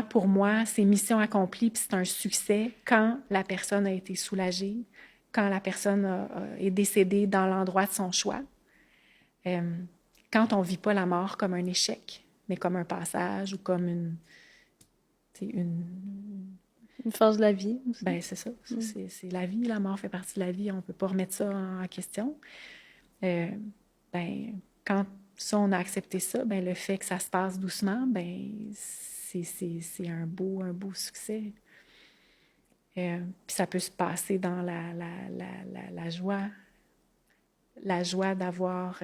pour moi, c'est mission accomplie, puis c'est un succès quand la personne a été soulagée, quand la personne est décédée dans l'endroit de son choix. Quand on ne vit pas la mort comme un échec, mais comme un passage ou comme une phase de la vie. Ben c'est ça. C'est la vie. La mort fait partie de la vie. On ne peut pas remettre ça en question. Ben, quand ça, on a accepté ça, ben, le fait que ça se passe doucement, ben, c'est un beau succès. Puis ça peut se passer dans la joie. La joie d'avoir...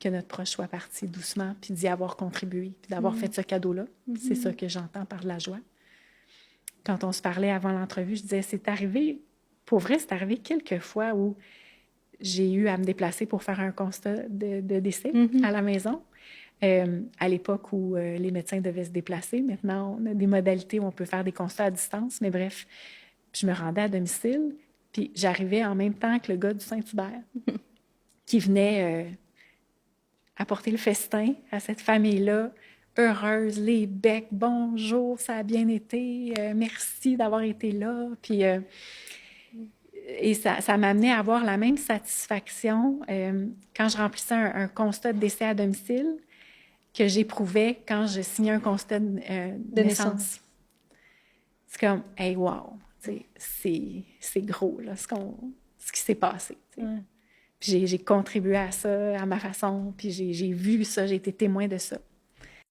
que notre proche soit parti doucement, puis d'y avoir contribué, puis d'avoir fait ce cadeau-là. C'est ça que j'entends par la joie. Quand on se parlait avant l'entrevue, je disais, c'est arrivé, pour vrai, c'est arrivé quelques fois où j'ai eu à me déplacer pour faire un constat de décès à la maison. À l'époque où les médecins devaient se déplacer, maintenant, on a des modalités où on peut faire des constats à distance, mais bref, je me rendais à domicile, puis j'arrivais en même temps que le gars du Saint-Hubert qui venait apporter le festin à cette famille-là, heureuse, les becs, bonjour, ça a bien été, merci d'avoir été là. Puis, et ça m'amenait à avoir la même satisfaction quand je remplissais un constat de décès à domicile que j'éprouvais quand je signais un constat de naissance. C'est comme, hey, wow, c'est gros, là, ce qui s'est passé. Puis j'ai contribué à ça, à ma façon, puis j'ai vu ça, j'ai été témoin de ça.